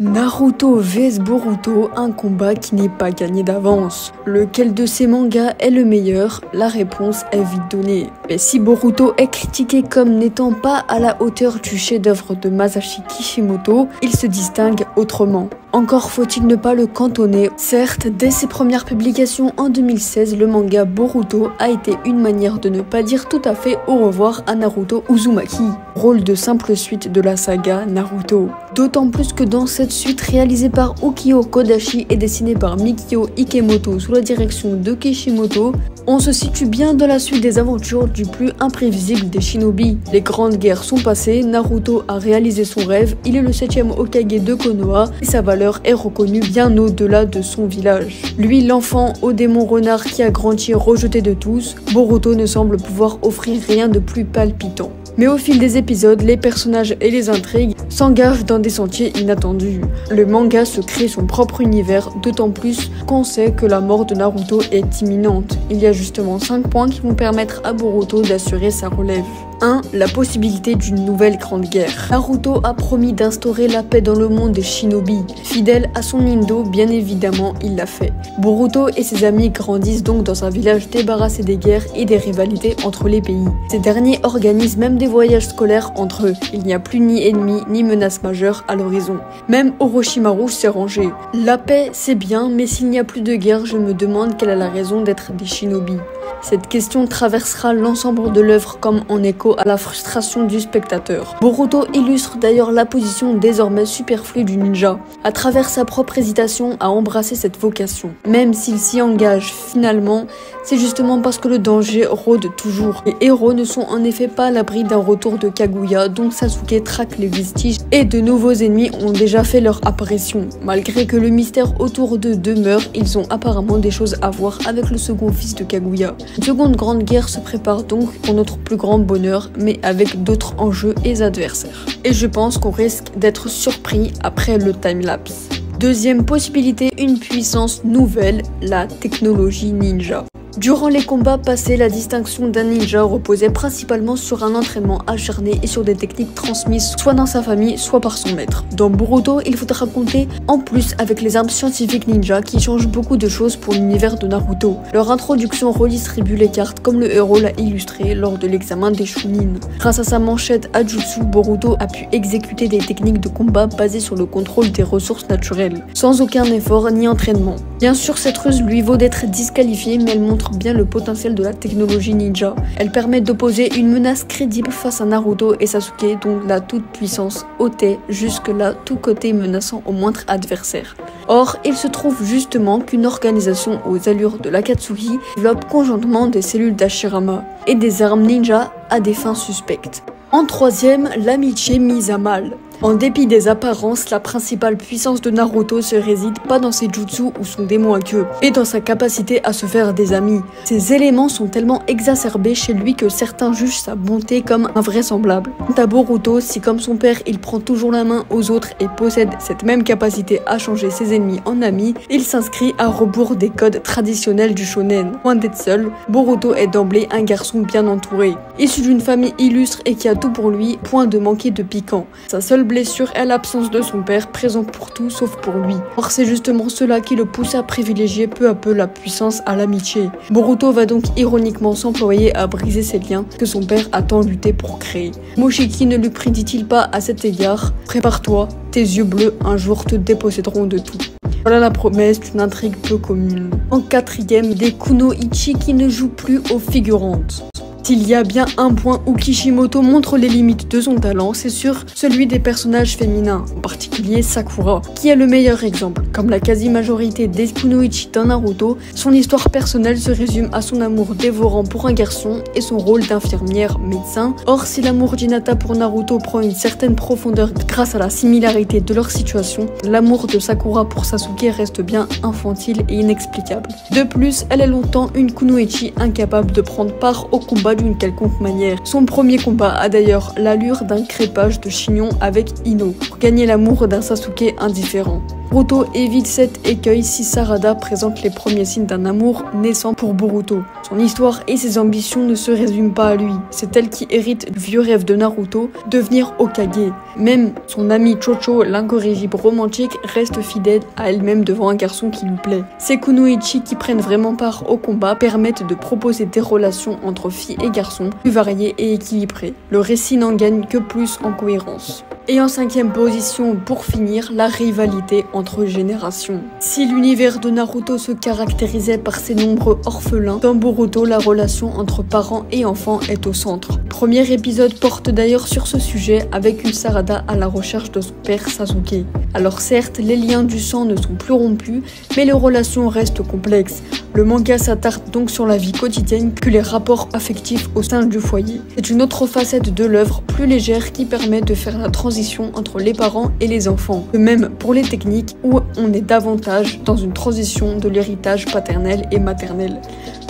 Naruto vs Boruto, un combat qui n'est pas gagné d'avance. Lequel de ces mangas est le meilleur? La réponse est vite donnée. Mais si Boruto est critiqué comme n'étant pas à la hauteur du chef-d'œuvre de Masashi Kishimoto, il se distingue autrement. Encore faut-il ne pas le cantonner. Certes, dès ses premières publications en 2016, le manga Boruto a été une manière de ne pas dire tout à fait au revoir à Naruto Uzumaki, rôle de simple suite de la saga Naruto. D'autant plus que dans cette suite réalisée par Ukyo Kodashi et dessinée par Mikio Ikemoto sous la direction de Kishimoto, on se situe bien dans la suite des aventures du plus imprévisible des shinobi. Les grandes guerres sont passées, Naruto a réalisé son rêve, il est le 7e Hokage de Konoha et sa valeur est reconnue bien au-delà de son village. Lui, l'enfant au démon renard qui a grandi rejeté de tous, Boruto ne semble pouvoir offrir rien de plus palpitant. Mais au fil des épisodes, les personnages et les intrigues s'engagent dans des sentiers inattendus. Le manga se crée son propre univers, d'autant plus qu'on sait que la mort de Naruto est imminente. Il y a justement 5 points qui vont permettre à Boruto d'assurer sa relève. 1. La possibilité d'une nouvelle grande guerre. Naruto a promis d'instaurer la paix dans le monde des shinobi. Fidèle à son indo, bien évidemment, il l'a fait. Boruto et ses amis grandissent donc dans un village débarrassé des guerres et des rivalités entre les pays. Ces derniers organisent même des voyages scolaires entre eux. Il n'y a plus ni ennemis ni menaces majeures à l'horizon. Même Orochimaru s'est rangé. La paix, c'est bien, mais s'il n'y a plus de guerre, je me demande quelle est la raison d'être des shinobi. Cette question traversera l'ensemble de l'œuvre comme en écho à la frustration du spectateur. Boruto illustre d'ailleurs la position désormais superflue du ninja, à travers sa propre hésitation à embrasser cette vocation. Même s'il s'y engage finalement, c'est justement parce que le danger rôde toujours. Les héros ne sont en effet pas à l'abri d'un retour de Kaguya dont Sasuke traque les vestiges et de nouveaux ennemis ont déjà fait leur apparition. Malgré que le mystère autour d'eux demeure, ils ont apparemment des choses à voir avec le second fils de Kaguya. Une seconde grande guerre se prépare donc pour notre plus grand bonheur, mais avec d'autres enjeux et adversaires. Et je pense qu'on risque d'être surpris après le timelapse. Deuxième possibilité, une puissance nouvelle, la technologie ninja. Durant les combats passés, la distinction d'un ninja reposait principalement sur un entraînement acharné et sur des techniques transmises soit dans sa famille, soit par son maître. Dans Boruto, il faudra compter en plus avec les armes scientifiques ninja qui changent beaucoup de choses pour l'univers de Naruto. Leur introduction redistribue les cartes comme le héros l'a illustré lors de l'examen des Chunin. Grâce à sa manchette Ajutsu, Boruto a pu exécuter des techniques de combat basées sur le contrôle des ressources naturelles, sans aucun effort ni entraînement. Bien sûr, cette ruse lui vaut d'être disqualifiée, mais elle montre bien le potentiel de la technologie ninja. Elle permet d'opposer une menace crédible face à Naruto et Sasuke dont la toute-puissance ôtait jusque-là tout côté menaçant au moindre adversaire. Or, il se trouve justement qu'une organisation aux allures de l'Akatsuki développe conjointement des cellules d'Hashirama et des armes ninja à des fins suspectes. En troisième, l'amitié mise à mal. En dépit des apparences, la principale puissance de Naruto se réside pas dans ses jutsu ou son démon à queue, mais dans sa capacité à se faire des amis. Ces éléments sont tellement exacerbés chez lui que certains jugent sa bonté comme invraisemblable. Quant à Boruto, si comme son père il prend toujours la main aux autres et possède cette même capacité à changer ses ennemis en amis, il s'inscrit à rebours des codes traditionnels du shonen. Loin d'être seul, Boruto est d'emblée un garçon bien entouré. Issu d'une famille illustre et qui a tout pour lui, point de manquer de piquant. Sa seule blessure est l'absence de son père, présent pour tout sauf pour lui. Or c'est justement cela qui le pousse à privilégier peu à peu la puissance à l'amitié. Boruto va donc ironiquement s'employer à briser ces liens que son père a tant lutté pour créer. Moshiki ne lui prédit-il pas à cet égard: prépare-toi, tes yeux bleus un jour te déposséderont de tout. Voilà la promesse d'une intrigue peu commune. En quatrième, des kunoichi qui ne jouent plus aux figurantes. S'il y a bien un point où Kishimoto montre les limites de son talent, c'est sur celui des personnages féminins, en particulier Sakura, qui est le meilleur exemple. Comme la quasi-majorité des kunoichi dans Naruto, son histoire personnelle se résume à son amour dévorant pour un garçon et son rôle d'infirmière médecin. Or, si l'amour d'Hinata pour Naruto prend une certaine profondeur grâce à la similarité de leur situation, l'amour de Sakura pour Sasuke reste bien infantile et inexplicable. De plus, elle est longtemps une kunoichi incapable de prendre part au combat d'une quelconque manière. Son premier combat a d'ailleurs l'allure d'un crépage de chignon avec Ino, pour gagner l'amour d'un Sasuke indifférent. Boruto évite cet écueil si Sarada présente les premiers signes d'un amour naissant pour Boruto. Son histoire et ses ambitions ne se résument pas à lui. C'est elle qui hérite du vieux rêve de Naruto, devenir Hokage. Même son ami Chocho, l'incorrigible romantique, reste fidèle à elle-même devant un garçon qui lui plaît. Ces kunoichi qui prennent vraiment part au combat permettent de proposer des relations entre filles et garçons plus variées et équilibrées. Le récit n'en gagne que plus en cohérence. Et en 5e position, pour finir, la rivalité entre générations. Si l'univers de Naruto se caractérisait par ses nombreux orphelins, dans Boruto, la relation entre parents et enfants est au centre. Le premier épisode porte d'ailleurs sur ce sujet avec une Sarada à la recherche de son père Sasuke. Alors certes, les liens du sang ne sont plus rompus, mais les relations restent complexes. Le manga s'attarde donc sur la vie quotidienne que les rapports affectifs au sein du foyer. C'est une autre facette de l'œuvre plus légère qui permet de faire la transition entre les parents et les enfants. De même pour les techniques où on est davantage dans une transition de l'héritage paternel et maternel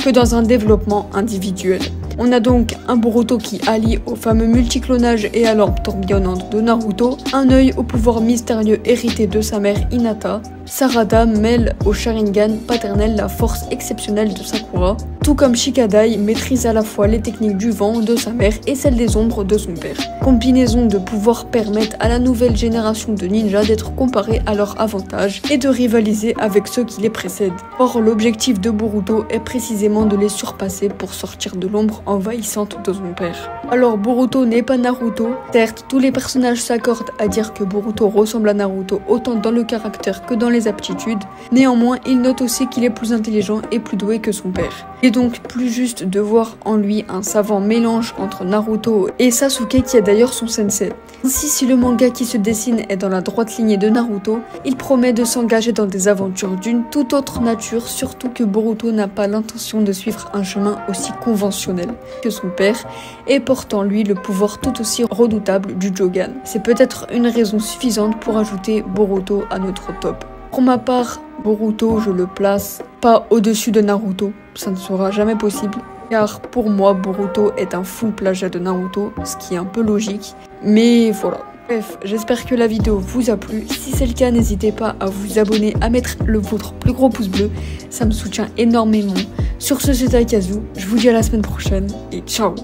que dans un développement individuel. On a donc un Boruto qui allie au fameux multiclonage et à l'orbe tourbillonnante de Naruto, un œil au pouvoir mystérieux hérité de sa mère Hinata. Sarada mêle au Sharingan paternel la force exceptionnelle de Sakura, tout comme Shikadai maîtrise à la fois les techniques du vent de sa mère et celles des ombres de son père. Combinaisons de pouvoirs permettent à la nouvelle génération de ninjas d'être comparés à leur avantage et de rivaliser avec ceux qui les précèdent. Or, l'objectif de Boruto est précisément de les surpasser pour sortir de l'ombre envahissante de son père. Alors Boruto n'est pas Naruto. Certes, tous les personnages s'accordent à dire que Boruto ressemble à Naruto autant dans le caractère que dans les aptitudes. Néanmoins, il note aussi qu'il est plus intelligent et plus doué que son père. Il est donc plus juste de voir en lui un savant mélange entre Naruto et Sasuke qui est d'ailleurs son sensei. Ainsi, si le manga qui se dessine est dans la droite lignée de Naruto, il promet de s'engager dans des aventures d'une toute autre nature, surtout que Boruto n'a pas l'intention de suivre un chemin aussi conventionnel que son père et porte en lui le pouvoir tout aussi redoutable du Jogan. C'est peut-être une raison suffisante pour ajouter Boruto à notre top. Pour ma part, Boruto, je le place pas au-dessus de Naruto, ça ne sera jamais possible, car pour moi, Boruto est un full plagiat de Naruto, ce qui est un peu logique, mais voilà. Bref, j'espère que la vidéo vous a plu. Si c'est le cas, n'hésitez pas à vous abonner, à mettre votre plus gros pouce bleu, ça me soutient énormément. Sur ce, c'était Akazu, je vous dis à la semaine prochaine et ciao.